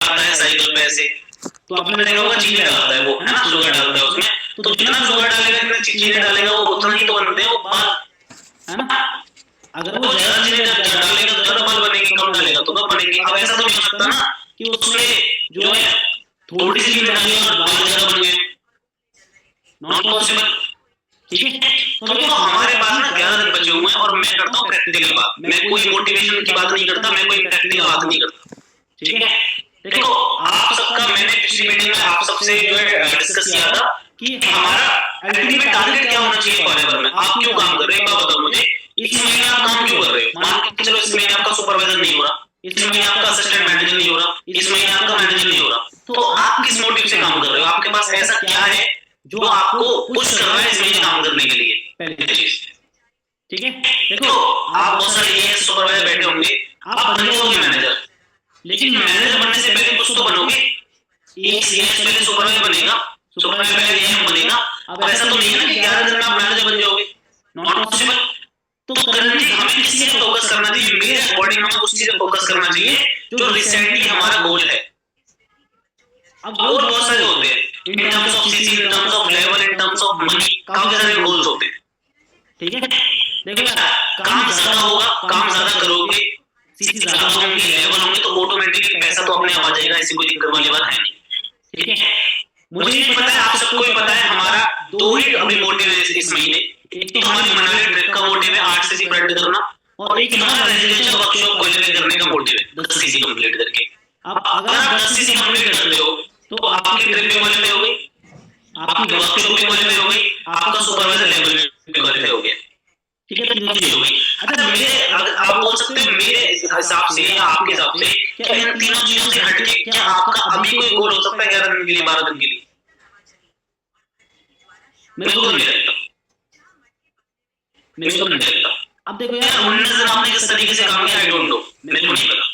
आता है साइकिल पे ऐसे, तो आपने देखा होगा चीनी डालता है वो, है ना, शुगर डालता है उसमें, तो जितना शुगर डालेगा जितना चीनी डालेगा वो उतना ही तो बनते हैं वो बाल, है ना। अगर वो ज्यादा चीनी डालेगा तो ज्यादा बाल बनेंगे, कम डालेगा तो कम बनेंगे। अब ऐसा तो नहीं हो सकता ना कि उसमें जो है थोड़ी सी चीनी डाली और बाल ज्यादा बन गए, नॉट पॉसिबल। ठीक है, तो देखो हमारे पास ना 11 दिन बचे हुए हैं और मैं करता हूँ प्रैक्टिकल बात, मैं कोई मोटिवेशन की बात नहीं करता, मैं कोई प्रैक्टिकल बात नहीं करता। ठीक है, देखो आप सबका मैंने पिछली मीटिंग में आप सबसे जो है डिस्कस किया था कि हमारा अल्टीमेट टारगेट क्या होना चाहिए फॉरएवर में। आप क्यों काम कर रहे हैं बताओ मुझे, इस महीने आप काम क्यों कर रहे हो? मान के चलो इस महीने आपका सुपरवाइजर नहीं हो रहा, इस महीने आपका असिस्टेंट मैनेजर नहीं हो रहा, इस महीने आपका मैनेजर नहीं हो रहा, तो आप किस मोटिव से काम कर रहे हो? आपके पास ऐसा क्या है जो आपको पुश कर रहा है इस महीने काम करने के लिए? पहली चीज, ठीक है, देखो आप बहुत सारे ये सुपरवाइजर बैठे होंगे, आप बन जाओगे मैनेजर, लेकिन मैनेजर बनने से पहले कुछ तो बनोगे। एक सीएस पहले सुपरवाइजर बनेगा, सुपरवाइजर पहले एएम बनेगा। अब ऐसा तो नहीं है ना कि 11 दिन में आप मैनेजर बन जाओगे, नॉट पॉसिबल। तो करंटली हमें किस चीज पे फोकस करना चाहिए? मेरे अकॉर्डिंग हमें उस चीज पे फोकस करना चाहिए जो रिसेंटली हमारा गोल है। अब गोल बहुत सारे होते हैं, in terms of CC, in terms of level, in terms of money, काफी सारे गोल्स होते हैं। ठीक है, देखो यार काम ज्यादा होगा, काम ज्यादा करोगे, सीसी ज्यादा होंगे, लेवल होंगे, तो ऑटोमेटिकली पैसा तो अपने आप आ जाएगा, ऐसी कोई दिक्कत वाली बात है नहीं। ठीक है, मुझे भी पता है, आप सबको भी पता है, हमारा दो ही अभी मोटिव है इस महीने। एक तो हमारी मनाली ट्रिप का मोटिव है 8 सीसी कंप्लीट करना, और एक हमारा रेजिडेंशियल वर्कशॉप क्वालिफाई करने का मोटिव है 10 सीसी कंप्लीट करके। अब अगर आप 10 सीसी कंप्लीट करते हो तो आपकी ट्रिप भी क्वालिफाई हो गई, आपकी वर्कशॉप भी क्वालिफाई हो गई, आपका सुपरवाइजर लेवल भी क्वालिफाई हो गया। ठीक है, तीनों चीज हो गई। अच्छा मेरे, आप बोल सकते हैं मेरे हिसाब से या आपके हिसाब से क्या इन तीनों चीजों से हटके क्या आपका अभी कोई गोल हो सकता है 11 दिन के लिए, 12 दिन के लिए? मेरे को नहीं लगता, मेरे को नहीं लगता। अब देखो यार 19 दिन आपने किस तरीके से काम किया, आई डोंट नो, मेरे को नहीं पता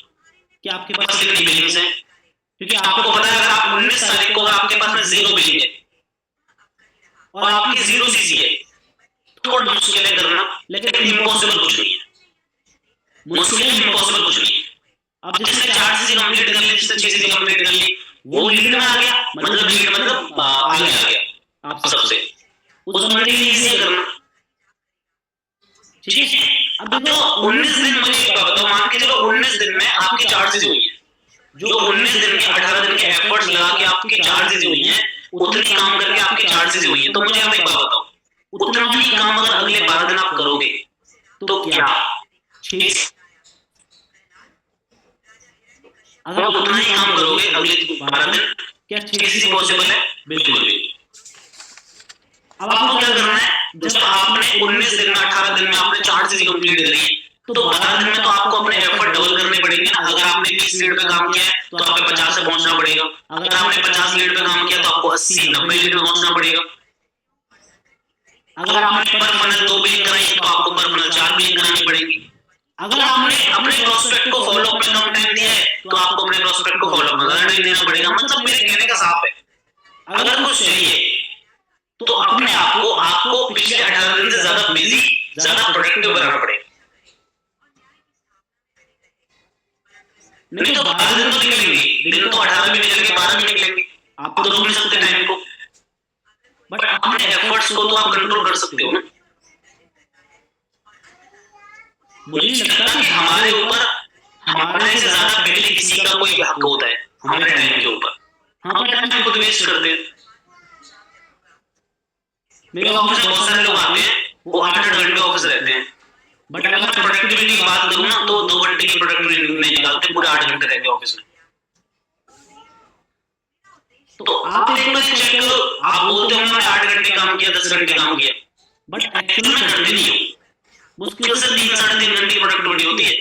कि आपके पास कितनी बिलिंग्स है, क्योंकि आपको पता है अगर आप 19 तारीख को अगर आपके पास में 0 बिलिंग है और आपकी 0 सीसी है, थोड़ा मुश्किल है करना, लेकिन इम्पॉसिबल कुछ नहीं है। मुश्किल इम्पॉसिबल कुछ नहीं है। अब जिसने 4 सीसी कंप्लीट कर ली, जिसने 6 सीसी कंप्लीट कर ली, वो लीड में आ गया, मतलब लीड मतलब आगे आ गया आप सबसे, उस बंदे के लिए इजी करना। ठीक है, अब देखो 19 दिन मुझे एक बात बताओ, मान के चलो 19 दिन में आपकी 4 चीजें हुई हैं, जो 19 दिन के 18 दिन के एफर्ट्स लगा के आपकी 4 चीजें हुई हैं, उतनी काम करके आपकी 4 चीजें हुई हैं, तो मुझे आप एक बात बताओ, उतना ही काम अगर अगले 12 दिन आप करोगे तो क्या 6, अगर उतना ही काम करोगे अगले 12 दिन, क्या 6 सीसी पॉसिबल है? बिल्कुल भी। अब आपको क्या करना है, जब आपने 19 दिन में 18 दिन में आपने 4 चीजें कंप्लीट कर ली, तो 12 दिन में तो आपको अपने एफर्ट डबल करने पड़ेंगे। अगर आपने 20 लीड पे काम किया है तो आपको 50 से पहुंचना पड़ेगा, अगर आपने 50 लीड पे काम किया तो आपको 80-90 लीड पे पहुंचना पड़ेगा। अगर आपने पर फनल 2 बिलिंग कराई है तो आपको पर फनल 4 बिलिंग करानी पड़ेगी। अगर आपने अपने प्रोस्पेक्ट को फॉलो अप में कम टाइम दिया है तो आपको अपने प्रोस्पेक्ट को फॉलो अप में ज्यादा टाइम देना पड़ेगा। मतलब मेरे कहने का साफ है, अगर कुछ चाहिए तो अपने आपको पिछले 18 दिन से ज्यादा बिजी, ज्यादा प्रोडक्टिव बनाना पड़ेगा। नहीं तो 12 दिन तो निकलेंगे, दिन तो 18 भी निकलेंगे, 12 भी निकलेंगे, आप तो रोक नहीं सकते टाइम को, बट अपने एफर्ट्स को तो आप कंट्रोल कर सकते हो ना। मुझे नहीं लगता कि हमारे ऊपर हमारे से ज्यादा पहले किसी का कोई हक होता है हमारे टाइम के ऊपर। हम अपने टाइम खुद वेस्ट करते हैं। मेरे ऑफिस में बहुत सारे लोग आते हैं, वो 8-8 घंटे ऑफिस रहते हैं, बट अगर मैं प्रोडक्टिविटी की बात करूं ना तो 2 घंटे की प्रोडक्टिविटी नहीं निकालते, पूरे 8 घंटे रहते हैं ऑफिस में। तो आप एक बार चेक करो, आप बोलते हो मैंने 8 घंटे काम किया, 10 घंटे काम किया, बट एक्चुअली में करते नहीं हो। मुश्किल से 3-3.5 घंटे की प्रोडक्टिविटी होती है।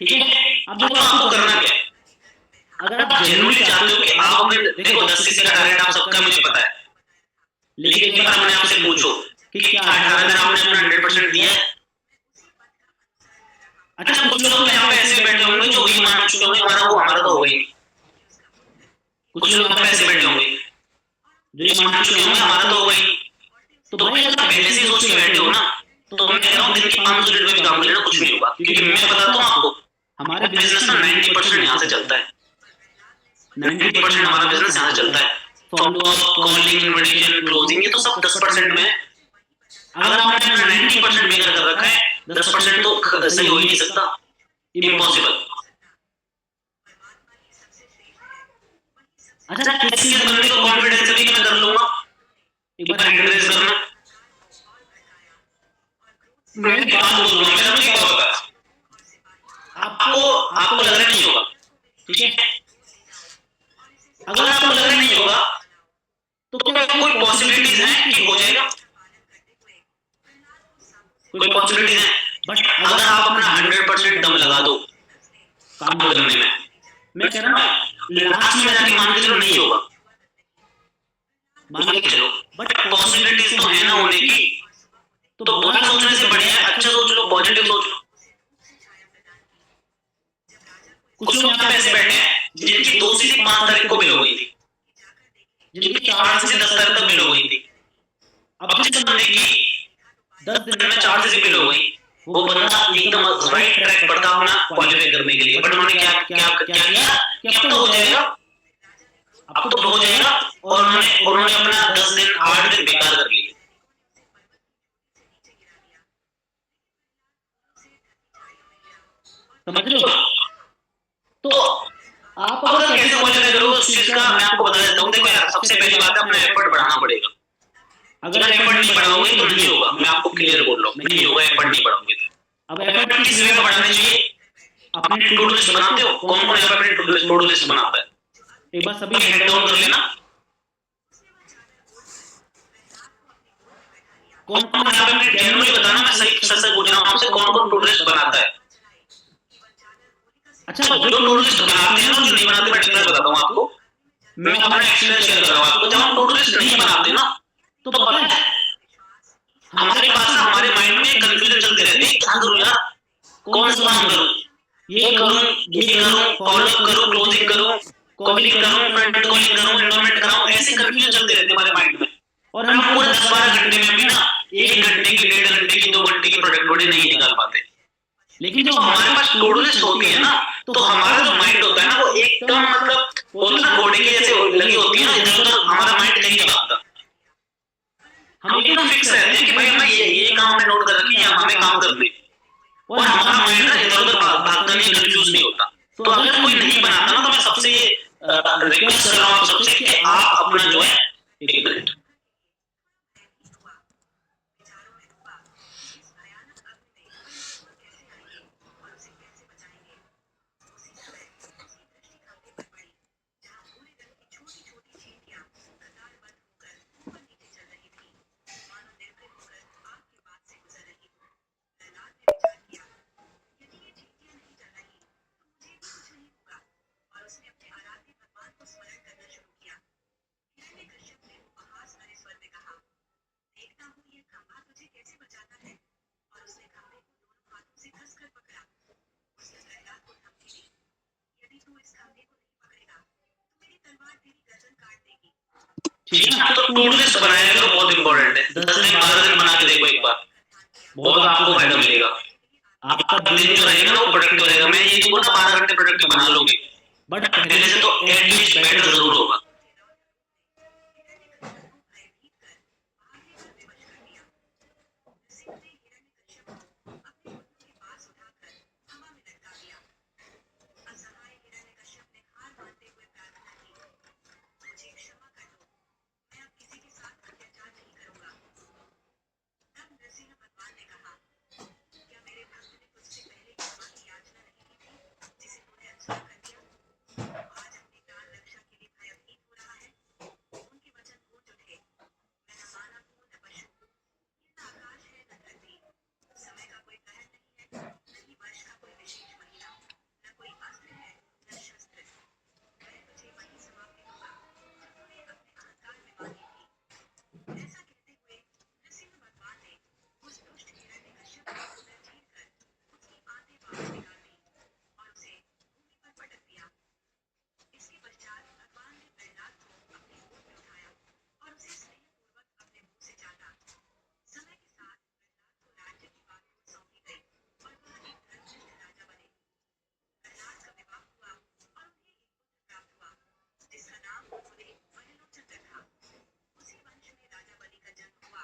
ठीक है, अब देखो आपको करना क्या है, अगर आप जेन्युइनली चाहते हो कि आप अपने, देखो 10 सीसी का टारगेट आप सबका मुझे पता है, लेकिन एक बार मैंने आपसे पूछो कि क्या 18 दिन आपने अपना 100% दिया है? अच्छा कुछ लोग यहाँ पे ऐसे बैठे होंगे जो ये मान चुके होंगे हमारा तो हो गई, कुछ लोग यहाँ पे ऐसे बैठे होंगे जो ये मान चुके होंगे हमारा तो हो गई। तो भाई अगर पहले से सोच के बैठे हो ना तो मैं कह रहा हूँ दिन की 500 लीड पे भी काम कर लेना, कुछ नहीं होगा, क्योंकि मैं बताता हूँ आपको हमारे बिजनेस का 90% यहाँ से चलता है, 90% हमारा बिजनेस यहाँ चलता है। Follow up, calling, invitation, closing, ये तो सब 10% में है। अगर आपने अपना 90% बेकार कर रखा है, 10% तो सही हो ही नहीं सकता, इम्पॉसिबल। अच्छा, किसी बंदे को कॉन्फिडेंस है कि मैं कर लूंगा, एक बार हैंड रेज करना, मैं एक बात बोल रहा हूँ, मेरा नहीं होगा, आपको आपको लग रहा नहीं होगा, ठीक है? अगर आपको लग रहा नहीं होगा तो क्या कोई पॉसिबिलिटीज है कि हो जाएगा? कोई पॉसिबिलिटीज है, बट अगर आप अपना 100% दम लगा दो काम करने में, मैं कह रहा हूँ लास्ट में जाके मान के चलो नहीं होगा, मान के चलो, बट पॉसिबिलिटीज तो है ना होने की। तो बुरा सोचने से बढ़िया है अच्छा सोच लो, पॉजिटिव सोच लो। कुछ लोग यहाँ पे ऐसे बैठे हैं जिनकी 2 से 5 तारीख को बिल हो गई थी, जिनकी 4 से 10 तारीख तक बिल हो गई थी। अब जिस बंदे की 10 दिन में 4 से बिल हो गई, वो बंदा एकदम राइट ट्रैक पर था अपना क्वालिफाई करने के लिए, बट उन्होंने क्या क्या क्या किया कि अब तो हो जाएगा, अब तो हो जाएगा, और उन्होंने अपना 10 दिन 8 दिन बेकार कर लिए। समझ लो, तो आप अगर कैसे क्वालिफाई करोगे उस चीज का मैं आपको बता देता हूँ। देखो यार, सबसे पहली बात है अपना एफर्ट बढ़ाना पड़ेगा। अगर एफर्ट नहीं बढ़ाओगे तो नहीं होगा, मैं आपको क्लियर बोल रहा हूँ, नहीं होगा एफर्ट नहीं बढ़ाओगे। अब एफर्ट किस वे में बढ़ाना चाहिए? अपनी टू डू लिस्ट बनाते हो, कौन कौन यहाँ पे अपनी टू डू लिस्ट बनाता है? एक बार सभी हेड डाउन कर लेना, कौन कौन यहाँ पे अपनी जेन्युइनली बताना, मैं सही सच सच पूछ रहा हूँ आपसे, कौन कौन टू डू लिस्ट बनाता है? अच्छा, जो टू डू लिस्ट बनाते हैं ना, जो नहीं बनाते, मैं डिटेल बताता हूँ आपको, मैं अपना एक्सपीरियंस शेयर कर रहा हूँ आपको। जब हम टू डू लिस्ट नहीं बनाते ना, तो पता है हमारे पास हमारे माइंड में कंफ्यूजन चलते रहते हैं, क्या करूँ यार, कौन सा काम करूँ, ये करूँ, फॉलो अप करूँ, क्लोजिंग करूँ, कॉलिंग करूँ, फ्रंट कॉलिंग करूँ, एनरोलमेंट कराऊँ, ऐसे कंफ्यूजन चलते रहते हैं हमारे माइंड में। और हम पूरे 10-12 घंटे में भी ना 1 घंटे की, 1.5 घंटे की, 2 घंटे की प्रोडक्टिविटी नहीं निकाल पाते। लेकिन जब हमारे पास टू डू लिस्ट होती है ना, तो हमारा जो माइंड होता है ना, वो एकदम मतलब बोलते ना घोड़े की जैसे लगी होती है ना, इधर उधर हमारा माइंड नहीं भागता। हम एकदम फिक्स रहते हैं कि भाई हमें ये काम में नोट कर रखी है, हमें काम करने, और हमारा माइंड ना इधर उधर भागता नहीं, कंफ्यूज नहीं होता। तो अगर कोई नहीं बनाता ना, तो मैं सबसे रिक्वेस्ट कर रहा हूँ आप सबसे कि आप अपना जो है, एक मिनट, ठीक है ना? तो टू डू लिस्ट बनाया करो, बहुत इंपॉर्टेंट है। 10 दिन 12 दिन बना के देखो एक बार, बहुत आपको फायदा मिलेगा। आपका दिन जो रहेगा ना वो प्रोडक्टिव रहेगा। मैं ये नहीं बोलता 12 घंटे प्रोडक्टिव बना लोगे, बट पहले से तो एटलीस्ट बेटर जरूर होगा।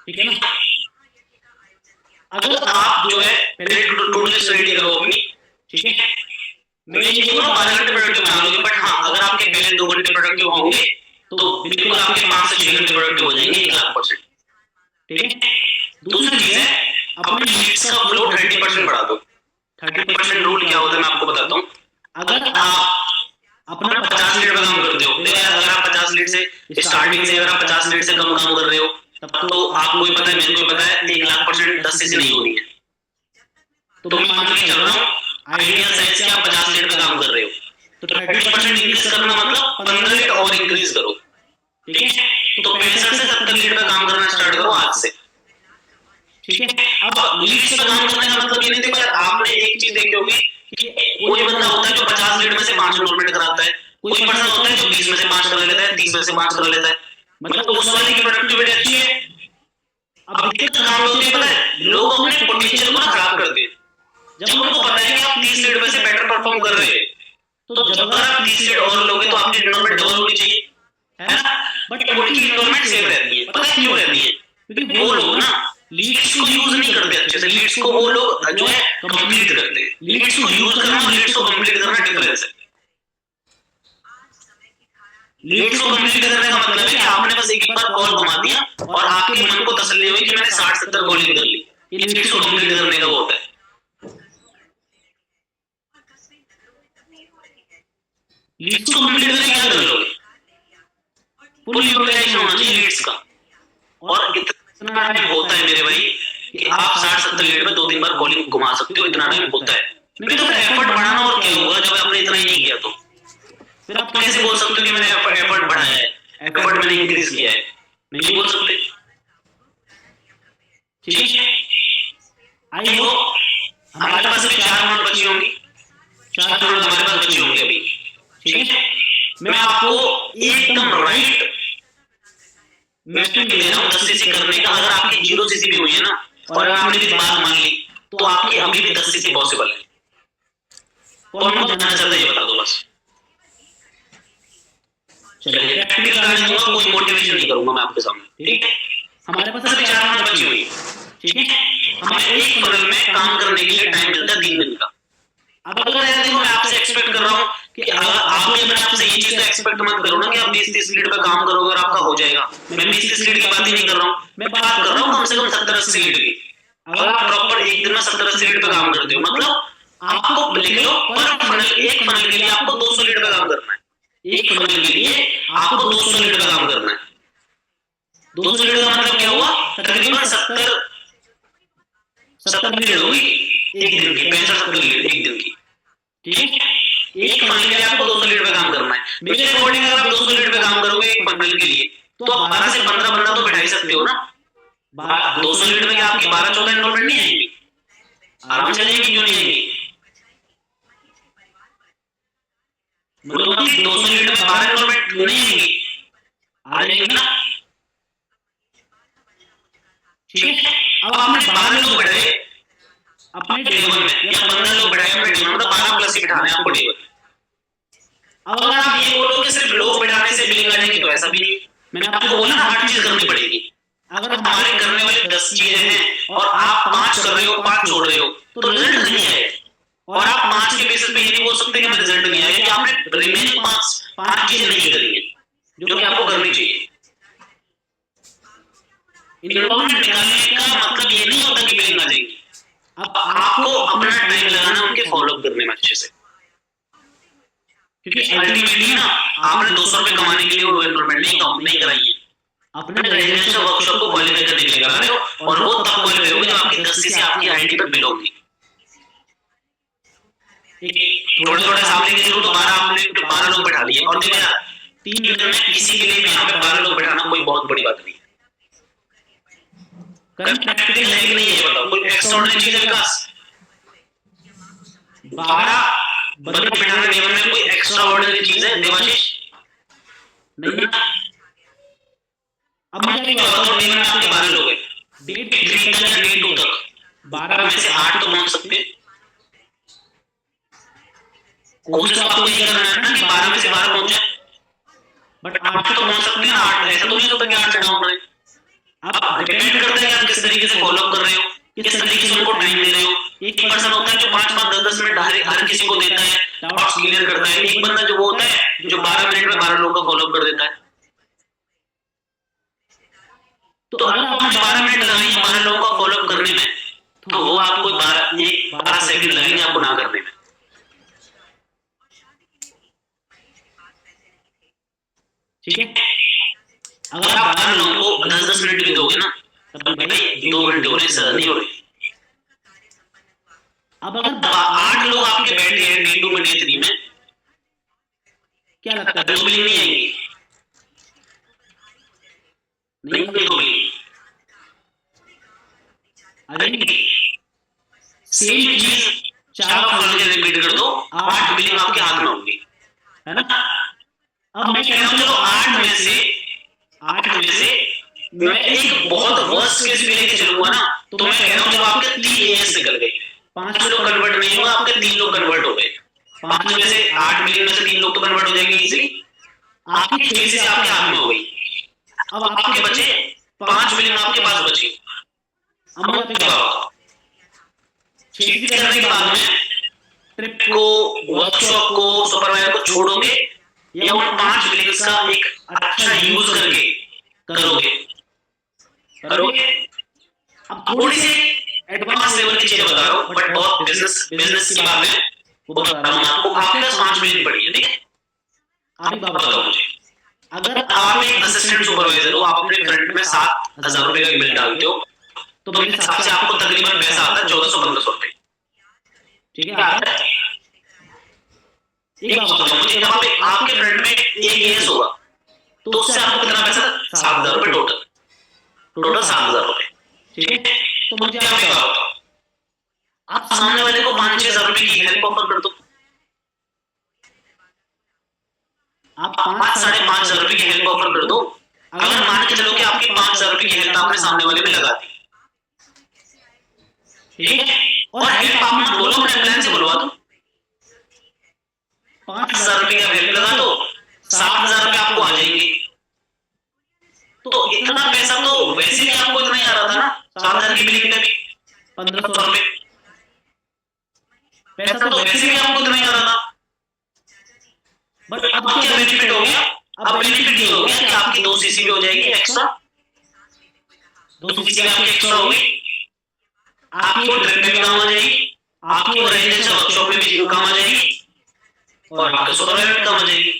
ठीक है ना। अगर आप जो है पहले टोटल स्टडी करो अपनी, ठीक है, मैं ये नहीं बोल 12 घंटे प्रोडक्टिव बना लोगे, बट हाँ अगर आपके पहले 2 घंटे प्रोडक्टिव होंगे तो बिल्कुल आपके 5 से 6 घंटे प्रोडक्टिव हो जाएंगे 1,00,000%। ठीक है। दूसरी चीज है अपने लीड्स का फ्लो 30% बढ़ा दो। 30% रूल क्या होता है मैं आपको बताता हूँ। अगर आप अपना 50 लीड पे काम करते हो, अगर आप 50 लीड से स्टार्टिंग से अगर आप 50 लीड से कम काम कर रहे हो तब तो आपको भी पता है, मेरे को पता है 1,00,000% 10 से नहीं होनी है। तो मैं मान के चल रहा हूँ आइडियल साइज के आप 50 लीड पे काम कर रहे हो तो 30% इंक्रीज करना मतलब 15 लीड और इंक्रीज करो। ठीक है। तो 65 से 70 लीड पे काम करना स्टार्ट करो आज से। ठीक है। अब लीड्स पे काम करने का मतलब ये नहीं देखो यार, आपने एक चीज देखी होगी कि कोई बंदा होता है जो 50 लीड में से 5 एनरोलमेंट कराता है, कोई पर्सन होता है जो 20 में से 5 करा लेता है, 30 में से 5 करा लेता है, मतलब उस वाले की प्रोडक्टिविटी अच्छी है। अब दिक्कत कहां होती है पता है, लोग अपने पोटेंशियल को खराब करते हैं। जब उनको पता है कि आप 30 लीड में से बेटर परफॉर्म कर रहे हैं तो जब अगर आप 30 लीड और लोगे तो आपकी एनरोलमेंट डबल होनी चाहिए, है ना। बट उनकी एनरोलमेंट सेम रहती है, पता है क्यों रहती है, क्योंकि वो लोग ना लीड्स को यूज नहीं करते अच्छे से। लीड्स को वो लोग जो है कंप्लीट करते हैं। लीड्स को यूज करना और लीड्स को कंप्लीट करना डिफरेंस है। लीड्स को कंप्लीट करने का मतलब है कि आपने बस एक बार कॉल घुमा दिया और आपके मन को तसल्ली हुई कि मैंने 60-70 कॉलिंग कर ली, ये लीड्स को कंप्लीट करने का वो होता है। लीड्स को कंप्लीट करने क्या कर लोगे, फुल यूटिलाइजेशन होना चाहिए लीड्स का। और इतना टाइम होता है मेरे भाई कि आप 60-70 लीड में 2-3 बार कॉलिंग घुमा सकते हो, इतना टाइम होता है। नहीं तो फिर एफर्ट बढ़ाना और क्या होगा जब आपने इतना ही नहीं किया तो फिर आप कैसे बोल सकते हो कि मैंने एफर्ट बढ़ाया है, एफर्ट मैंने इंक्रीज किया है, नहीं बोल सकते। ठीक है। आई होप हमारे पास अभी 4 मिनट बची होंगी, 4 मिनट हमारे पास बची होंगी अभी। ठीक है। मैं आपको एकदम राइट मैट्रिक दे रहा हूँ 10 सीसी करने का। अगर आपकी 0 सीसी भी हुई है ना और अगर आपने भी बात मान ली तो आपकी अभी भी 10 सीसी पॉसिबल है। कौन कौन जानना चाहता है ये बता दो बस। चलिए प्रैक्टिकल करने दूंगा, कोई मोटिवेशन नहीं करूंगा मैं आपके सामने। ठीक है। हमारे पास अभी 4 मिनट बची हुई। ठीक है। हमें एक फनल में काम करने के लिए टाइम मिलता है 3 दिन का। अब अगर देखो मैं आपसे एक्सपेक्ट कर रहा हूँ कि अगर आप भी अपने आपसे ये चीज तो एक्सपेक्ट मत करो ना कि आप 20-30 लीड पे काम करोगे और आपका हो जाएगा। मैं 20-30 लीड की बात ही नहीं कर रहा हूँ, मैं बात कर रहा हूँ कम से कम 70-80 लीड की। अगर आप प्रॉपर एक दिन में 70-80 लीड पे काम करते हो मतलब आपको लिख लो पर फनल, एक फनल के लिए आपको 200 लीड पे काम करना है। एक फनल के लिए आपको 200 लीड पे काम करना है। 200 लीड का मतलब क्या हुआ, तकरीबन 70 लीड होगी एक दिन की, 65-70 लीड एक दिन की। ठीक है। एक फनल के लिए आपको 200 लीड पे काम करना है। मेरे अकॉर्डिंग अगर आप 200 लीड पे काम करोगे एक फनल के लिए तो आप 12 से 15 बंदा तो बैठा ही सकते हो ना। 200 लीड में क्या आपकी 12-14 एनरोलमेंट नहीं आएगी, आराम से जाएगी, क्यों नहीं आएगी। मतलब कि 200 लीड में 12 एनरोलमेंट नहीं आएगी, आ जाएगी ना। ठीक है। अब आपने 12 लोग बैठाए अपने टेबल में या 15 लोग बैठाए अपने टेबल में, तो 12 प्लस ही बिठाने आपको टेबल। अब अगर आप ये बोलो कि सिर्फ लोग बैठाने से बिलिंग आ जाएगी तो ऐसा भी नहीं। मैंने आपको बोला ना 8 चीज करनी पड़ेगी। अगर हमारे करने वाली 10 चीजें हैं और आप 5 कर रहे हो, 5 छोड़ रहे हो तो रिजल्ट नहीं आएगा। और आप 5 के बेसिस पे ये नहीं बोल सकते कि मैं रिजल्ट नहीं आएगा, कि आपने रिमेनिंग 5 चीजें नहीं करी है जो कि आपको करनी चाहिए। इन्वॉल्वमेंट निकालने का मतलब ये नहीं होता कि बिलिंग आ जाएगी। अब आपको अपना टाइम लगाना उनके फॉलोअप करने में अच्छे से, क्योंकि अल्टीमेटली ना आपने 200 रुपए कमाने के लिए वो एनरोलमेंट नहीं कराई है, अपने रेजिडेंशियल वर्कशॉप को क्वालिफाई करने के लिए करा रहे हो। और वो तब क्वालिफाई होगी जब आपकी 10 सीसी आपकी आईडी पर बिल होगी। थोड़े-थोड़े सामने के लोग तो 12 लोग बैठा लिए और देखो यार 3 दिन में किसी के लिए भी यहाँ पे 12 लोग बैठाना कोई बहुत बड़ी बात नहीं है। करंट प्रैक्टिकल है कि नहीं है बताओ, कोई एक्स्ट्राऑर्डिनरी चीज है विकास। 12 बंदे बैठाने टेबल में कोई एक्स्ट्राऑर्डिनरी चीज है देवाशीष? नहीं है। अब मुझे क्या बताओ, टेबल में आपके 12 लोग हैं, डे 3 तक या डे 2 तक 12 में से 8 तो पहुंच सकते हैं। कोशिश आपको ये करना है ना कि 12 में से 12 पहुंचे, बट 8 तो पहुंच सकते हैं ना। 8 ऐसा तो नहीं होता कि 8 से डाउन रहे। आप डिपेंड करता है कि आप किस तरीके से फॉलो कर रहे हो, किस तरीके से उनको टाइम दे रहे हो। एक पर्सन होता है जो 5-5 10-10 मिनट हर किसी को देता है, डाउट्स क्लियर करता है। एक बंदा जो होता है जो 12 मिनट में 12 लोगों को फॉलो कर देता है। तो अगर आपने 12 मिनट लगाए 12 लोगों को फॉलो करने में, तो वो आपको 12 सेकंड लगेंगे आपको ना करने में। ठीक है, अगर आप 12 लोगों को 10-10 मिनट भी दोगे ना, तब भाई 2 घंटे हो रहे, सर नहीं हो रही। अब अगर 8 लोग आपके बैठे हैं डे 2 में डे 3 में, क्या लगता है 2 बिलिंग नहीं आएंगी? नहीं होगी 2 बिलिंग। अगर सेम चीज 4 बार रिपीट कर दो, 8 बिलिंग आपके हाथ में होंगी, है ना? अब मैं कह रहा हूं चलो 8 में से मैं एक बहुत वर्स्ट केस भी लेके चलूंगा ना, तो मैं कह रहा हूं जब आपके 3 एएस निकल गए, 5 लोग कन्वर्ट नहीं हुआ, आपके 3 लोग कन्वर्ट हो गए। 5 में से 8 बिलियन में से 3 लोग तो कन्वर्ट हो जाएंगे इजीली, आपकी 6 से आपके हाथ में हो गई। अब आपके बचे 5 बिलियन आपके पास बची। अब मैं क्या होगा 6 करने के बाद में ट्रिप को, वर्कशॉप को, सुपरवाइजर को छोड़ोगे या उन 5 बिलियन का एक अच्छा यूज करके करोगे? अब थोड़ी सी एडवांस लेवल की चीजें बता रहा हूँ, बट बहुत बिजनेस की बात है, वो बता रहा हूँ आपको। आपके पास 5 बिलियन पड़ी है, ठीक है? आप ही बताओ मुझे, अगर आप एक असिस्टेंट सुपरवाइजर हो, आप अपने फ्रंट में 7,000 रुपए का बिल डालते हो, तो मेरे हिसाब से आपको तकरीबन पैसा आता है 1400-1500 रुपए, ठीक है? एक बात बताओ मुझे, जब आपके फ्रंट में एक एएस होगा तो उससे आपको कितना पैसा? 7,000 रुपए टोटल 7,000 रुपए, ठीक है? तो मुझे आप बताओ, आप सामने वाले को 5-6,000 रुपए की हेल्प ऑफर कर दो, आप 5-5,500 रुपए की हेल्प ऑफर कर दो। अगर मान के चलो कि आपकी 5,000 रुपए की हेल्प आपने सामने वाले में लगा दी, ठीक है? और हेल्प आपने बोलो अपने प्लान से बुलवा दो, 5,000 रुपए का हेल्प लगा दो, 7,000 रुपए आपको आ जाएंगे। तो इतना पैसा तो वैसे भी आपको इतना ही आ रहा था ना, 7,000 की बिलिंग में भी 1,500 रुपए पैसा तो वैसे भी आपको इतना ही आ रहा था। बट अब क्या बेनिफिट हो गया? अब बेनिफिट ये हो गया कि आपकी 2 सीसी भी हो जाएगी एक्स्ट्रा, 2 सीसी आपकी एक्स्ट्रा होगी, आपकी वो ट्रिप में भी काम आ जाएगी, आपकी वो रेजिडेंशियल वर्कशॉप में भी काम आ जाएगी, और आपके सुपरवाइजर में काम आ जाएगी।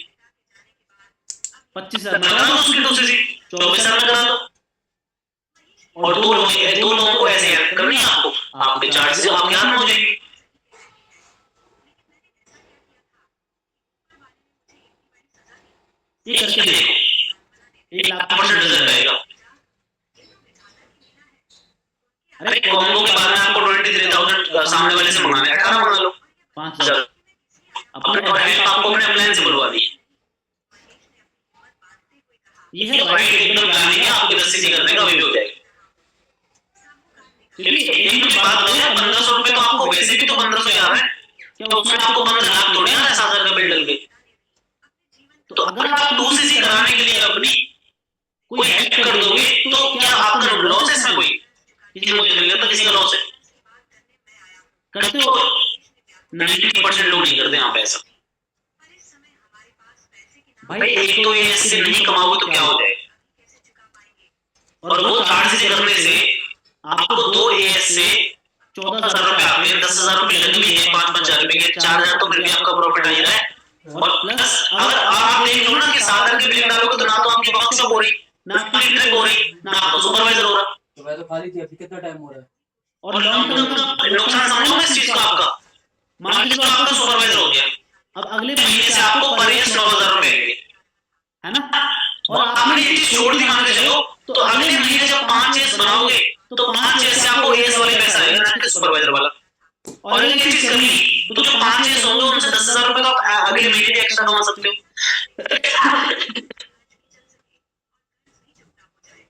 25,000 में करा दो उसकी 2 सीसी, 24,000 में करा दो, और 2 लोगों को ऐसे हेल्प करनी है आपको, आपके 4 सीसी आपके हाथ में हो जाएगी। ये करके देखो, 1,00,000% रिजल्ट आएगा। अरे कॉम्बो के बाद में आपको 23,000 सामने वाले से मंगाना है, 18 मंगा लो, 5,000 अपने और हेल्प आपको अपने प्लान से बुलवा दी। ये है राइट एकदम प्लानिंग है, आपको 10 सीसी करने का भी हो जाएगा। चलिए एक मिनट बात हो गया, 1,500 रुपए तो आपको वैसे भी तो 1,500 ही आ रहा है, क्या उसमें आपको 15 लाख थोड़ी आ रहा है 7,000 का बिल डल के? तो अगर आप 2 सीसी कराने के लिए अपनी कोई हेल्प कर दोगे, तो क्या आपका लॉस है इसमें? कोई किसी को नहीं लगता किसी का लॉस है? करते हो 90% लोग नहीं करते यहाँ पे ऐसा। भाई एक तो ये इससे नहीं कमाओगे तो क्या हो जाएगा? और वो 4 सीसी करने से आपको 2 एएस से 14,000 रुपए आते हैं, 10,000 रुपए लग भी है, 5,000 रुपए के 4,000 तो फिर भी आपका प्रॉफिट आ ही रहा है। और प्लस अगर आप देख लो ना कि 7,000 के बिलिंग डालोगे तो ना तो आपकी वर्कशॉप हो रही, ना आपकी ट्रिप हो रही, ना आपका सुपरवाइजर हो रहा, तो मैं तो खाली थी। अभी कितना टाइम हो रहा है? और लॉन्ग टर्म का नुकसान समझो इस चीज का आपका। मान लीजिए आपका सुपरवाइजर हो गया, अब अगले महीने से आपको पर ईयर 9,000 रुपए आएंगे, है ना? और आपने ये चीज छोड़ दी मान के चलो, तो अगले महीने जब 5 एएस बनाओगे तो 5 एएस से आपको एएस वाले पैसा आएगा ना कि सुपरवाइजर वाला। और ये चीज कमी तो जो 5 एएस होंगे उनसे 10,000 रुपए का अगले महीने एक्स्ट्रा कमा सकते हो,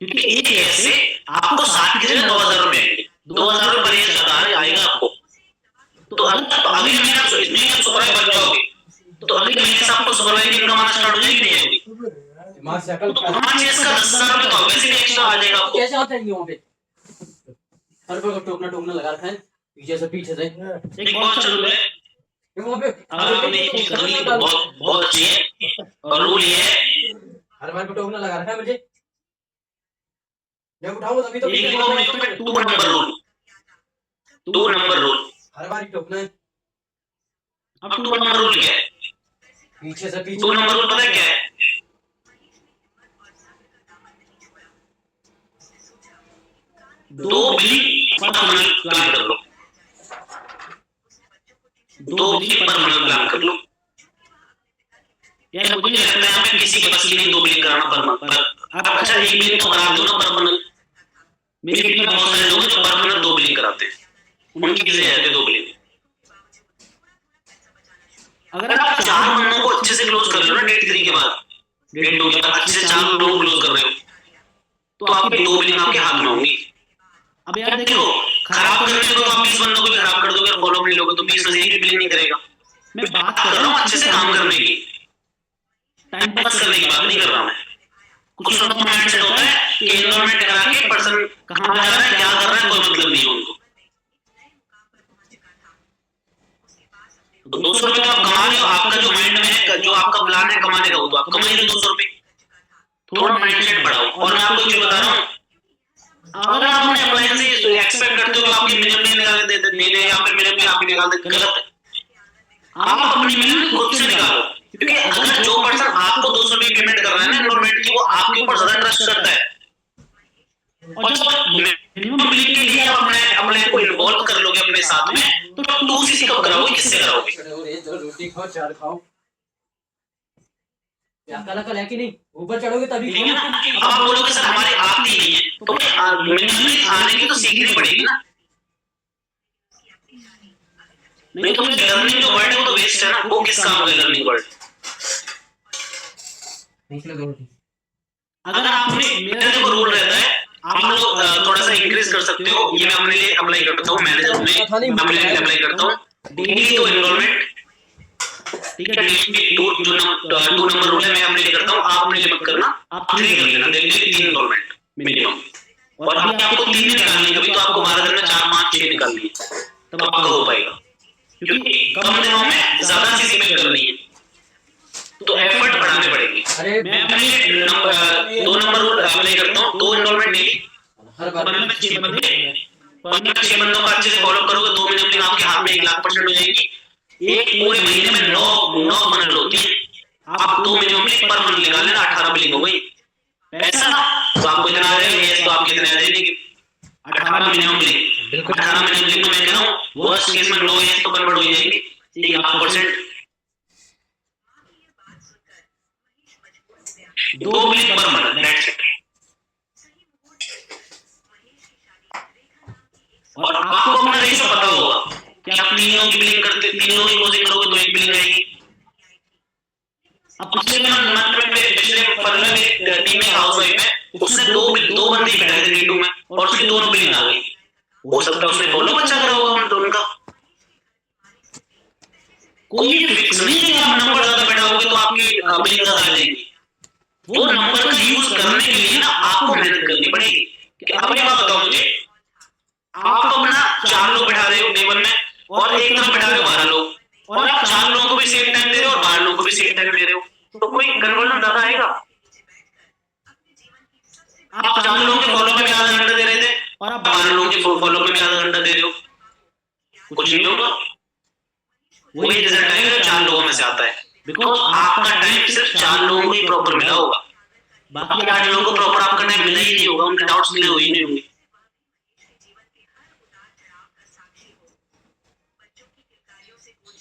क्योंकि एक एएस से आपको 7 की जगह 9,000 रुपए आएंगे, 2,000 रुपए पर एएस आएगा आपको। तो अगले महीने आप सुपरवाइजर बन जाओगे तो अगले महीने से आपको सुपरवाइजर इनकम आना स्टार्ट हो जाएगी नहीं आएगी? मां शकल तो 5 years का 10,000 रुपए तो ऑब्वियसली एक्स्ट्रा आ जाएगा आपको। कैसे आता है ये वहां पे? हर पर टोकना टोकना लगा रखा है पीछे से एक बहुत अच्छा रूल है, वहां पे अगर आपने ये चीज कर ली तो बहुत बहुत अच्छी है। और रूल ये है, हर बार पे टोकना लगा रखा है मुझे, जब उठाऊंगा तभी तो एक लिखोगे इस पे 2 नंबर रूल, 2 नंबर रूल। हर बार ही टोकना है। अब 2 नंबर रूल क्या है? पीछे से 2 नंबर रूल पता है क्या है? 2 बिलिंग पर मंथ प्लान कर लो, 2 बिलिंग पर मंथ प्लान कर लो। यार मुझे नहीं लगता है हमें किसी के बस की नहीं 2 बिलिंग कराना पर मंथ। पर आप अच्छा 1 बिलिंग तो करा दो ना पर मंथ। मेरी टीम में बहुत सारे लोग हैं जो पर मंथ 2 बिलिंग कराते हैं, उनकी कैसे जाते 2 बिलिंग। अगर आप 4 बंदों को अच्छे से क्लोज कर लो ना डेट 3 के बाद, डेट 2 के बाद अच्छे से 4 लोगों को क्लोज कर रहे हो, तो आपकी 2 बिलिंग आपके हाथ में होंगी। अब यार देखो, खराब करने को तो आप 20 बंदों को भी खराब कर दोगे, फॉलो नहीं लोगे तो 20 में से एक भी बिलिंग नहीं करेगा। मैं बात कर रहा हूँ अच्छे से काम करने की, टाइम पास करने की बात नहीं कर रहा मैं। कुछ लोगों का माइंडसेट होता है कि एनवायरनमेंट करा के पर्सन कहां जा रहा है क्या कर रहा है कोई मतलब नहीं है उनको। तो 200 रुपए तो आप कमा रहे हो, आपका जो माइंड में है, जो आपका प्लान है कमाने का, वो तो आप कमा ही रहे 200 रुपए। थोड़ा माइंडसेट बढ़ाओ। और मैं आपको क्यों बता रहा हूँ, अगर आप अपने अप्लायंस से एक्सपेक्ट करते हो कि आपकी मिनिमम नहीं निकाल दे देने या फिर मिनिमम भी आपकी निकाल दे, गलत है। आप अपनी मिनिमम खुद से निकालो, क्योंकि अगर जो पर्सन आपको 200 रुपए पेमेंट कर रहा है ना एनरोलमेंट की, वो आपके ऊपर ज्यादा ट्रस्ट करता है। और जब मिनिमम बिलिंग के लिए आप अपने अपने को इन्वॉल्व कर लोगे अपने साथ में, तो 2 कब कराओगे, किससे कराओगे? रोटी खाओ चार खाओ, अकल अकल है कि नहीं? ऊपर चढ़ोगे तभी ठीक है ना। अब आप बोलोगे सर हमारी आती नहीं है, तो मिनिमम आने की तो सीखनी पड़ेगी ना। नहीं तो फिर लर्निंग जो वर्ड है वो तो वेस्ट है ना, वो किस काम का लर्निंग वर्ड। अगर आपने, मेरा देखो रूल रहता है, आप लोग थोड़ा सा इंक्रीज कर सकते हो। ये मैं अपने लिए अप्लाई करता हूँ, मैनेजर में अपने लिए अप्लाई करता हूँ। डेली तो एनरोलमेंट, ठीक है, डेली 2 नंबर रूल है, मैं अपने लिए करता हूँ। आप अपने लिए मत करना, आप 3 कर लेना, डेली 3 एनरोलमेंट मिनिमम। और अभी आपको 3 निकालनी है, अभी तो आपको 12 दिन में 4, 5, 6 निकालनी है, तब आपका हो पाएगा। क्योंकि कम दिनों में ज्यादा चीजें करनी है, तो एफर्ट बढ़ाने पड़ेंगे। मैं अपने 2 नंबर रूल अप्लाई करता हूँ, 2 एनरोलमेंट डेली, पर मैं 6 बंदे, पर मैं 6 बंदों को अच्छे से फॉलो करोगे, 2 महीने में आपके हाथ में 1,00,000% हो जाएगी। एक पूरे महीने में 9 मंथ होती है, आप 2 महीनों में पर मंथ निकाल लेना, 18 बिलिंग हो गई। पैसा तो आपको इतना आ जाएगा, ये तो आपके इतने आ जाएंगे 18 मिनिमम बिलिंग। 18 मिनिमम बिलिंग तो मैं कह रहा हूँ वर्स्ट केस में 9 तो कन्वर्ट हो जाएंगे 1,00,000%। 2 billing per month, that's it. और आपको अपना रेशियो पता होगा कि आप 3 लोगों की बिलिंग करते, 3 लोगों की क्लोजिंग करोगे तो 1 बिलिंग आएगी। अब पिछले मंथ में पिछले 15 में टीम में हाउसवाइफ है, उसने 2 बंदे बैठाए थे नीटू में, और उसकी 2 बिलिंग आ गई। हो सकता है उसने फॉलो अच्छा करा होगा हम दोनों का। कोई फिक्स नहीं है कि आप नंबर ज्यादा बैठाओगे तो आपकी बिलिंग ज्यादा आ जाएगी। वो नंबर का यूज करने के लिए ना आपको मेहनत करनी पड़ेगी। अब एक बात बताओ मुझे, आप अपना 4 लोग बैठा रहे हो टेबल में, और एक तरफ बैठा रहे हो 12 लोग, और आप 4 लोगों को भी सेम टाइम दे रहे हो और 12 लोगों को भी सेम टाइम दे रहे हो, तो कोई कन्वर्जन ज्यादा आएगा? आप 4 लोगों के फॉलो में आधा घंटा दे रहे थे और आप 12 लोगों के फॉलो में आधा घंटा दे रहे हो, कुछ नहीं होगा। वही रिजल्ट आएगा जो 4 लोगों में से आता है, बिकॉज आपका टाइम सिर्फ 4 लोगों को ही प्रॉपर मिला होगा, बाकी 8 लोगों को प्रॉपर आपका टाइम मिला ही नहीं होगा, उनके डाउट्स क्लियर हो ही नहीं होंगे।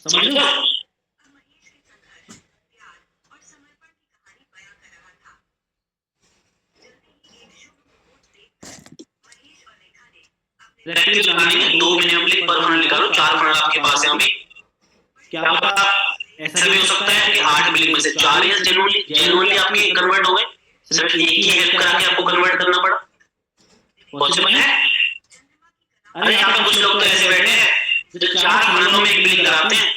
समझ लो। प्रैक्टिस लगानी है, 2 मिनिमम पर फंड निकालो, 4 फंड आपके पास है अभी। क्या पता ऐसा भी हो सकता है कि 8 बिलिंग में से 4 या जेन्युइनली आपके कन्वर्ट हो गए, सिर्फ एक ही हेल्प करा के आपको कन्वर्ट करना पड़ा। पॉसिबल है? अरे यहाँ पे कुछ लोग तो ऐसे बैठे हैं जो 4 फंडों में 1 बिलिंग कराते हैं।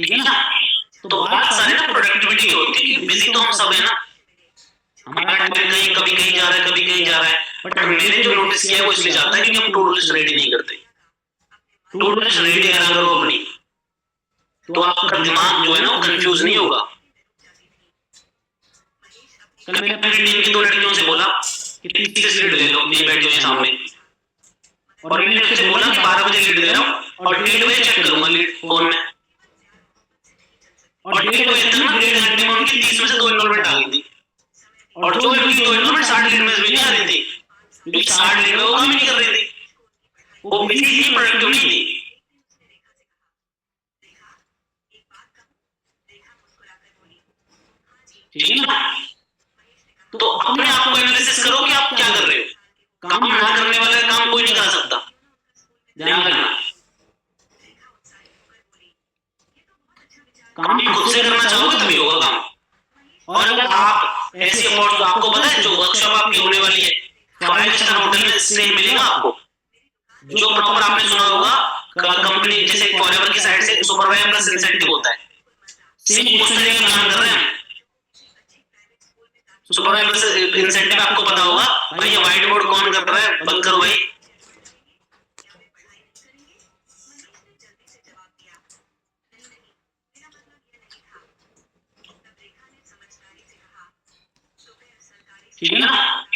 ठीक है ना। तो बात सारी ना प्रोडक्टिविटी की होती है कि बिजी तो हम सब है ना, हमारा टाइम कहीं कभी कहीं जा रहा है, कभी कहीं जा रहा है, बट मैंने जो नोटिस किया है वो इसलिए जाता है क्योंकि हम टू डू लिस्ट रेडी नहीं करते। टू डू लिस्ट रेडी करा करो अपनी, तो आपका दिमाग जो है ना वो कंफ्यूज नहीं होगा। कल मैंने अपनी टीम की 2 लड़कियों से बोला कि 30 लीड ले लो, नहीं बैठ जाओ सामने, और मैंने उससे बोला कि 12 बजे लीड दे रहा हूँ और 1:30 बजे चेक करूंगा लीड फोन में, और 1:30 बजे तक ना 1.5 घंटे में उनकी 30 में से 2 इनरोलमेंट आ गई थी, और जो उनकी 2 इनरोलमेंट 60 लीड में से भी नहीं आ रही थी, क्योंकि 60 लीड में वो काम ही नहीं कर रही थी, वो बिजी थी, प्रोडक्टिव नहीं थी। ठीक है ना। तो अपने आप को एनालिसिस करो कि आप क्या कर रहे हो। काम ना करने वाला काम कोई नहीं कर सकता, ध्यान रखना। काम खुद से करना चाहोगे तभी होगा काम। और अगर आप ऐसी अफोर्ड, तो आपको पता है जो वर्कशॉप आपकी होने वाली है 5 स्टार होटल में स्टे मिलेगा आपको, जो प्रॉपर आपने सुना होगा कंपनी जैसे फॉरएवर की साइड से सुपरवाइजर प्लस इंसेंटिव होता है, सेम उस तरीके का काम कर रहे हैं। सुपरवाइजर इंसेंटिव आपको पता होगा भाई, ये व्हाइट बोर्ड कौन कर रहा है, बंद करो भाई। ठीक है ना।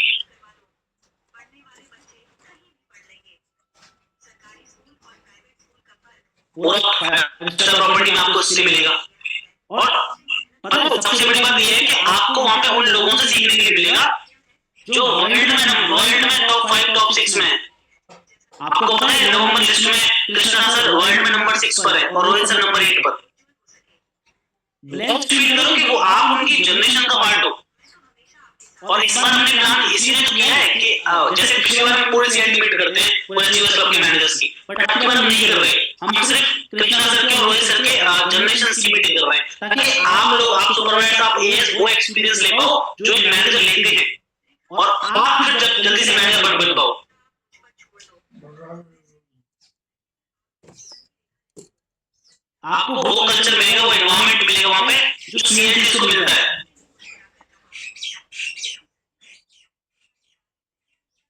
प्रॉपर्टी में आपको इसलिए मिलेगा, और पता है सबसे बड़ी बात यह है कि आपको वहां पे उन लोगों से सीखने के लिए मिलेगा जो वर्ल्ड में टॉप 5 टॉप 6 में है। आपको पता है नवंबर लिस्ट में कृष्णा सर वर्ल्ड में नंबर 6 पर है और रोहित सर नंबर 8 पर। ब्लैंक फील करो कि वो आप उनकी जनरेशन का पार्ट हो। और इस बार हमने प्लान इसीलिए तो किया है कि जैसे पिछली बार हम पूरे सीएल मीट करते हैं पूरे जीएस क्लब के मैनेजर्स की, बट अब की बार हम नहीं कर रहे, हम सिर्फ कृष्णा सर के और रोहित सर के जनरेशन की मीटिंग कर रहे हैं, ताकि आप लोग, आप सुपरवाइजर, आप एएस वो एक्सपीरियंस ले पाओ जो मैनेजर लेते हैं, और आप फिर जल्दी से मैनेजर बन पाओ। आपको वो कल्चर मिलेगा, वो एनवायरनमेंट मिलेगा वहां पे जो सीएल को मिलता है।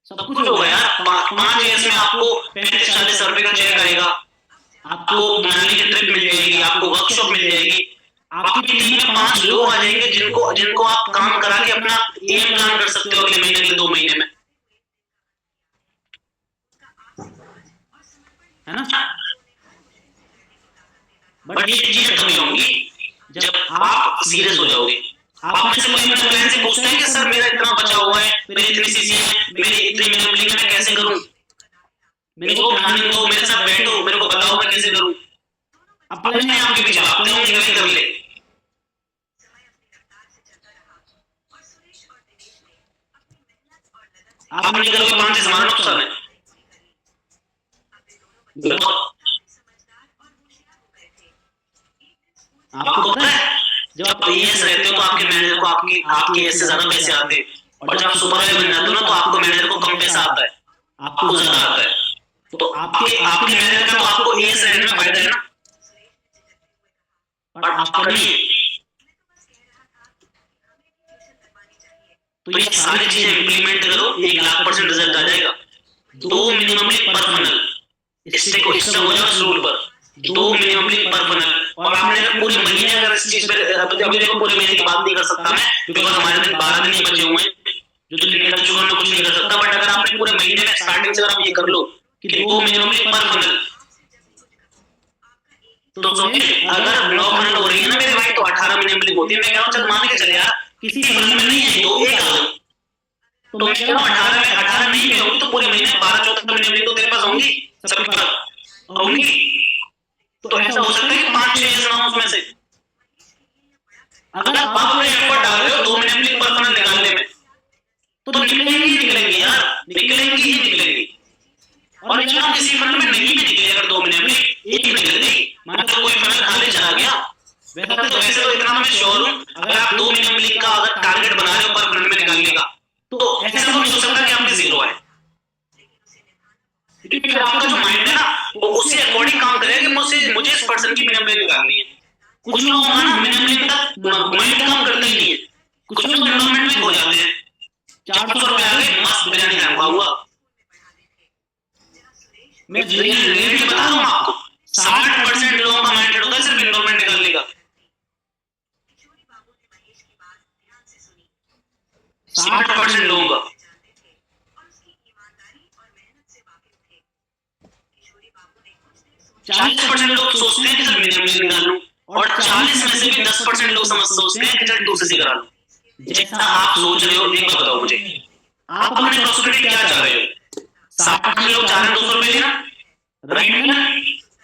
सब कुछ होगा यार। 5 ईयर्स में आपको 35-40 रुपए का चेक आएगा, आपको मनाली की ट्रिप मिल जाएगी, आपको वर्कशॉप मिल जाएगी, आपकी टीम में 5 लोग आ जाएंगे जिनको आप काम करा के अपना एम प्लान कर सकते हो अगले महीने, अगले 2 महीने में, है ना। बट ये चीजें तभी होंगी जब आप सीरियस हो जाओगे। आप में से कोई मेरे प्लान से पूछता है कि सर मेरा इतना बचा हुआ है, मेरी इतनी सीसी है, मेरी इतनी मिनिमम मैं कैसे करूं, मेरे को प्लानिंग दो, मेरे साथ बैठो, मेरे को बताओ मैं कैसे करूं। अपने आप के पीछे भागते हो, निकल कर ले। आप निकल के 5 से हमारा नुकसान है। आपको पता है जब आप एएस रहते हो तो आपके मैनेजर को आपके एएस से ज्यादा पैसे आते हैं, और जब आप सुपरवाइजर बन जाते हो ना तो आपको मैनेजर को कम पैसा आता है, आपको ज्यादा आता है। तो आपके मैनेजर का तो आपको एएस रहने में फायदा है ना, पर आपका नहीं है। तो ये सारी चीजें इंप्लीमेंट करो, 1,00,000% रिजल्ट आ जाएगा। 2 मिनिममली पर फनल, इससे को हिस्सा हो जाओ इस रूल पर, 2 मिनिममली पर फनल। और आपने अगर पूरे महीने अगर इस चीज पे, अभी देखो पूरे महीने की बात नहीं कर सकता मैं बिकॉज हमारे दिन 12 दिन ही बचे हुए हैं, जो तो निकल चुका मैं कुछ नहीं कर सकता, बट अगर आपने पूरे महीने में स्टार्टिंग से अगर आप ये कर लो कि 2 मिनिममली पर फनल, तो सोचिए अगर ब्लॉक फनल हो रही है ना मेरे भाई, तो 18 मिनिममली होती है। मैं कह रहा हूं चल मान के चले यार किसी फनल में नहीं है तो एक आ गई, तो मैं कह रहा हूं 18 नहीं भी होगी तो पूरे महीने 12-14 मिनिममली तो तेरे पास होंगी, सबके पास होंगी। तो ऐसा हो सकता है कि 5-6 ना उसमें से अगर आप अपने एफर्ट डाल रहे हो 2 मिनिममली पर फनल निकालने में, तो निकलेंगी यार, निकलेंगी। और इतना किसी फनल में नहीं भी निकले अगर 2 मिनिममली, एक निकल गई, मान लो कोई फनल खाली चला गया, वैसे तो इतना मैं श्योर हूं अगर आप 2 मिनिममली का अगर टारगेट बना रहे हो पर फनल में निकालने का, तो ऐसा तो नहीं हो सकता कि आपके 0 है, क्योंकि फिर आपका जो माइंड है ना वो उससे अकॉर्डिंग काम करेगा कि मुझे इस पर्सन की मिनिमम निकालनी है। कुछ लोग ना मिनिमम तक माइंड काम करते ही नहीं है, कुछ लोग डेवलपमेंट में खो जाते हैं। 400 रुपए आ गए, मस्त बिरयानी खाऊंगा। मैं रियलिटी बता रहा हूँ आपको, 60% लोगों का माइंड होता है सिर्फ डेवलपमेंट निकालने का। 60% लोगों का। 40% लोग सोचते हैं कि सर मिनिमम निकाल लूं, और 40 में से भी 10% लोग सोचते हैं कि चल 2cc करा लूं। जैसा आप सोच रहे हो, एक बात बताओ मुझे, आप अपने प्रॉस्पेरिटी क्या चाह रहे हो? 60% लोग चाह रहे हैं 200 रुपए लेना, राइट ना?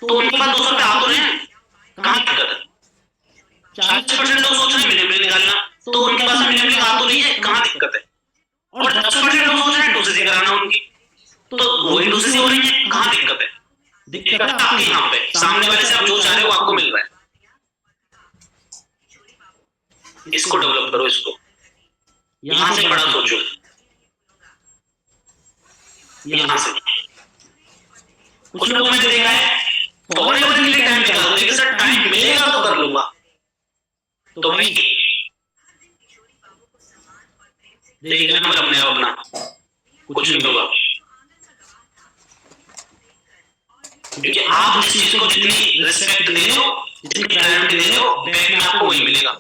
तो उनके पास 200 रुपए आ तो रहे हैं, कहाँ दिक्कत है? 40% लोग सोच रहे हैं मिनिमम निकालना, तो उनके पास मिनिमम आ तो रही है, कहाँ दिक्कत है? और 10% लोग सोच रहे हैं 2cc कराना उनकी, तो वही 2cc हो रही है, कहाँ दिक्कत है? दिक्कत आपके यहाँ पे, सामने वाले से आप जो चाह रहे हो आपको मिल रहा है। इसको डेवलप करो, इसको यहाँ से बड़ा सोचो, यहाँ से। कुछ लोगों ने देखा है फॉरएवर के लिए टाइम निकालते हैं, सर टाइम मिलेगा तो कर लूंगा, तो भाई देख लेना अपने आप अपना, कुछ नहीं होगा। क्योंकि आप इस चीज को जितनी रिस्पेक्ट दे रहे हो, जितनी प्रायोरिटी दे रहे हो, बैक में आपको वही मिलेगा।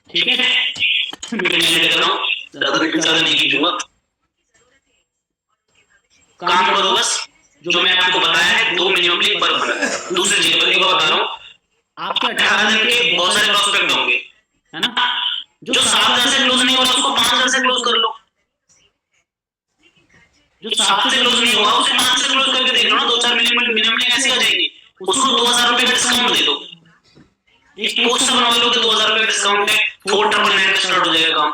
ठीक है, मैं कर रहा हूँ, ज्यादा नहीं खींचूंगा। काम करो बस, जो मैं आपको बताया है, 2 मिनिममली पर मंथ। दूसरी चीज एक बार बता रहा हूँ, आपके 18 दिन के बहुत सारे प्रॉस्पेक्ट होंगे, है ना? जो 7,000 से क्लोज नहीं हुआ उसको 5,000 से क्लोज कर लो, जो 7 से क्लोज नहीं हुआ उसे 5 से क्लोज करके देख लो ना, 2-4 मिनिमम कैसे आ जाएगी? उसको 2,000 रुपए का डिस्काउंट दे दो, एक पोस्टर बनवा लो कि 2,000 रुपए का डिस्काउंट है, 499 का स्टार्ट हो जाएगा काम।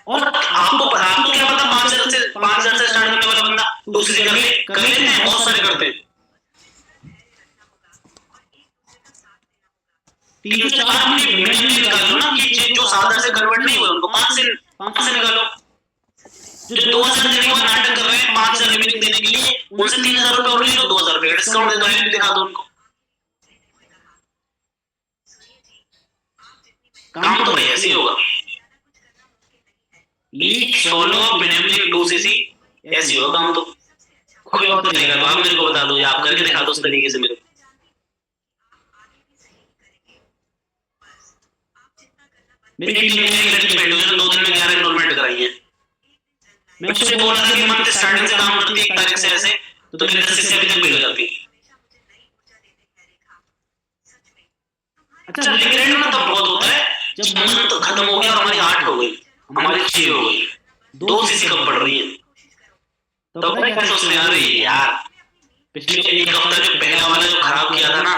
और आपको क्या पता 5,000 से स्टार्ट करने वाला बंदा दूसरी जगह कर लेते हैं, बहुत सारे करते हैं। 304 मिनट निकाल लो ना, कि जो 7,000 से कन्वर्ट नहीं हुए उनको 5 से निकालो। जो 2,000 देने का नाटक कर रहे हैं 5,000 लिमिट देने के लिए, उनसे 3,000 रुपए और ले लो, 2,000 रुपए का डिस्काउंट दे दो, लिमिट दिखा दो उनको। काम तो भाई ऐसे ही होगा, लीड सोलो मिनिमम 2cc ऐसे होगा काम तो। कोई और तरीका तो आप मेरे को बता दो, या आप करके दिखा दो उस तरीके से मेरे को। मेरी टीम में एक लड़की बैठी हुई है, 2 दिन में 11 एनरोलमेंट कराई है। मैं उससे बोल रहा था कि मंथ स्टार्टिंग से काम करती है 1 तारीख से ऐसे, तो मेरे 10 से अभी तक बिल हो जाती। अच्छा, रिग्रेट ना तब बहुत होता है जब मंथ खत्म हो गया और हमारी 8 हो गई, हमारी 6 हो गई, 2cc कम पड़ रही है, तो मैं क्या सोचने आ रही है यार, पिछले 1 हफ्ता जो पहला वाला जो खराब किया था ना,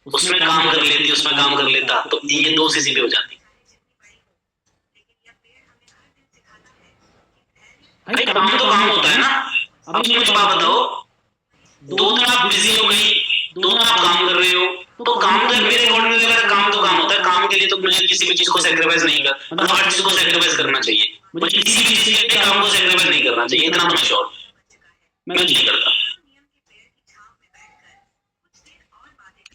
उसमें काम कर लेता तो ये 2cc पे हो जाती। भाई काम तो काम होता है ना। अब मुझे बात बताओ, 2 दिन आप बिजी हो गई, 2 दिन आप काम कर रहे हो, तो काम तो मेरे अकॉर्डिंग अगर काम तो काम होता है, काम के लिए तो मुझे किसी भी चीज को सैक्रिफाइस नहीं कर, मतलब हर चीज को सैक्रिफाइस करना चाहिए, मुझे किसी भी चीज के काम को सैक्रिफाइस नहीं करना चाहिए, इतना मैं श्योर, मैं नहीं करता।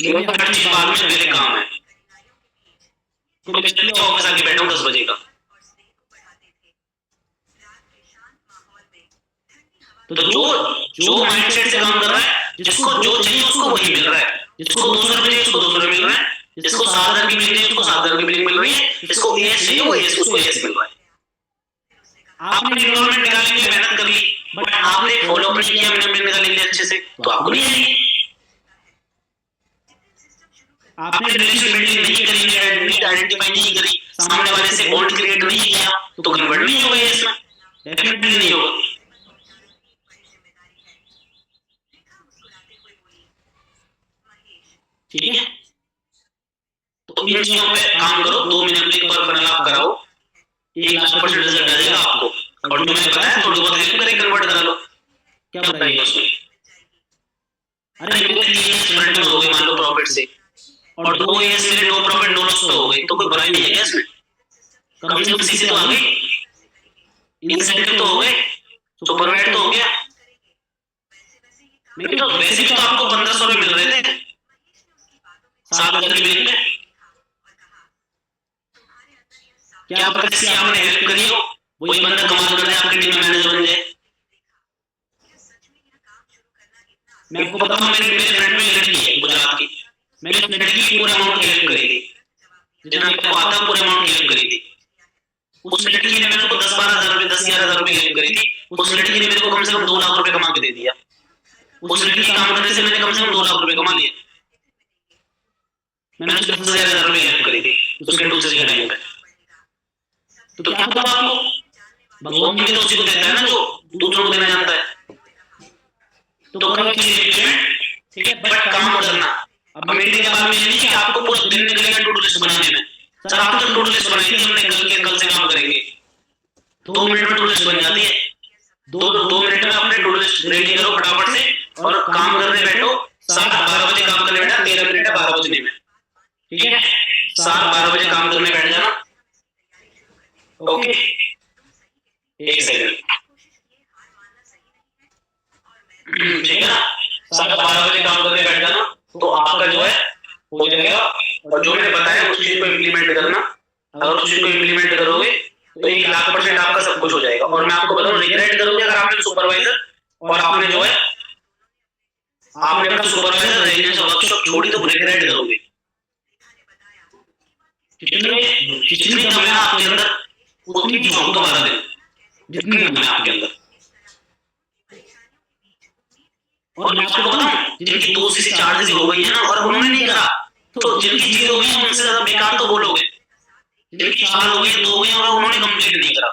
लेकिन हर चीज बाद में मेरे काम है, तो मैं चलिए ऑफिस आके बैठा हूँ 10 बजे का, तो जो माइंडसेट से काम कर रहा है, जिसको जो चाहिए उसको वही मिल रहा है, जिसको 200 रुपए उसको 200 रुपए मिल रहा है, जिसको 7,000 की बिलिंग है उसको 7,000 की बिलिंग मिल रही है, जिसको एएस चाहिए वो एएस उसको एएस मिल रहा है। आपने एनरोलमेंट निकालने के लिए मेहनत कर ली, बट आपने फॉलो अप नहीं किया एनरोलमेंट निकालने के लिए अच्छे से, तो आपको नहीं आएगी। आपने रिलेशन बिल्डिंग नहीं करी, नीड आइडेंटिफाई नहीं करी, सामने वाले से बॉन्ड क्रिएट नहीं किया, तो कन्वर्ट नहीं होगा एएस में, डेफिनेटली नहीं होगा। ठीक है, तो इन चीजों पे काम करो, 2 मिनट पर फनल आप कराओ, 1,00,000% रिजल्ट आ जाएगा आपको। और जो मैंने बताया थोड़ी बहुत हेल्प करके कन्वर्ट करा लो, क्या बताइए उसमें? अरे मेरे 3 स्टूडेंट हो गए मान लो प्रॉफिट से, और 2 एएस मेरे नो प्रॉफिट नो लॉस तो हो गई, तो कोई बुराई नहीं है इसमें, कम से कम सीसी तो आ गई, इंसेंटिव तो हो गए, सुपरवाइड तो हो गया। नहीं तो वैसे भी तो आपको 1500 रुपए मिल रहे थे 7,000 की बैंक में। क्या पता किसी आपने हेल्प करी हो, वही बंदा कमाल कर रहा है आपके टीम में मैनेजर बन जाए। मैं आपको बताऊं, मेरे फ्रेंड में लड़की है गुजरात की, मैंने उस लड़की की पूरे अमाउंट की हेल्प करी थी, जितना आपको आता है पूरे अमाउंट की हेल्प करी थी। उस लड़की ने मेरे को 10-12 हज़ार रुपए 10-11 हज़ार रुपए हेल्प करी थी। उस लड़की ने मेरे को कम से कम 2 लाख रुपए कमा के दे दिया। उस लड़की काम करने से मैंने कम से कम 2 लाख रुपए कमा लिए। मैंने उसको 10,000 रुपए हेल्प करी थी उसके टूल से टाइम पे। तो क्या पता आपको, भगवान भी तो उसी को देता है ना जो दूसरों को देना जानता है। तो करो किसी पेमेंट, ठीक है, बट काम करना। अब मेरे दिमाग में नहीं कि आपको पूरा दिन निकलेगा टू डू लिस्ट बनाने में। सर आप तो टू डू लिस्ट बनाई थी हमने, कल से काम करेंगे, 2 मिनट में टू डू लिस्ट बन जाती है। 2 मिनट में आपने टू डू लिस्ट रेडी करो फटाफट से और काम करने बैठो। 7-12 बजे काम करने बैठा, 13 मिनट है 12 बजने में, ठीक है। 7-12 बजे काम करने बैठ जाना, ओके। एक सेकंड, ठीक है ना। 7-12 बजे काम करने बैठ जाना तो आपका जो है हो जाएगा। और जो मैंने बताया उस चीज को इम्प्लीमेंट करना। अगर उस चीज को इम्प्लीमेंट करोगे तो 1,00,000% आपका सब कुछ हो जाएगा। और मैं आपको बताऊं, रिग्रेट करोगे अगर आपने सुपरवाइजर और आपने जो है आपने अपना सुपरवाइजर रेजिडेंस वर्कशॉप छोड़ी तो रिग्रेट करोगे। जितनी दम है आपके अंदर उतनी झोंक दोबारा दें, जितनी दम है आपके अंदर। और मैं आपको बताऊं, जिनकी 2 से 4 चीजें हो गई है ना और उन्होंने नहीं करा, तो जिनकी चीजें हो गई उनसे ज्यादा बेकार तो बोलोगे। जिनकी 4 हो गई 2 हो गई और उन्होंने कंप्लीट नहीं करा,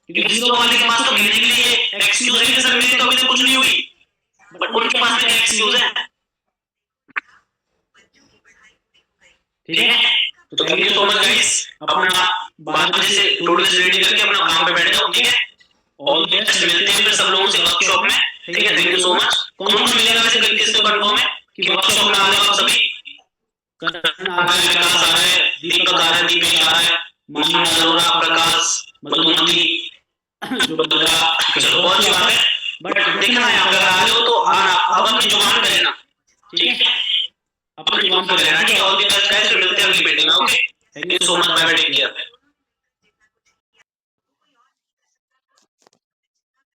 क्योंकि जिस वाले के पास तो कहने के लिए एक्सक्यूज है कि सर मेरी तो अभी तक कुछ नहीं हुई, बट उनके पास में एक्सक्यूज है, ठीक है। तो thank you so much guys, अपना 12 बजे से टू डू लिस्ट रेडी करके अपना काम पे बैठ जाओ, ठीक है। ऑल द बेस्ट, मिलते हैं फिर सब लोगों से वर्कशॉप में, ठीक है। Thank you so much. कौन कौन मिलेगा वैसे गलती से कंफर्म है कि वर्कशॉप में आने वाले सभी? करण आ रहा है, विकास आ रहा है, दीपक आ रहा है, दीपेश आ रहा है, मनु अरोरा, प्रकाश, मधुमती, जुबला, चलो बहुत अच्छी बात है। बट देखना है अगर आ रहे हो तो आना, अब अपनी जुबान पे रहना, ठीक है। अपनी जुबान पे रहना, ठीक है। ऑल द बेस्ट गाइस, मिलते हैं अगली मीटिंग में, okay. Thank you so much, bye bye, take care.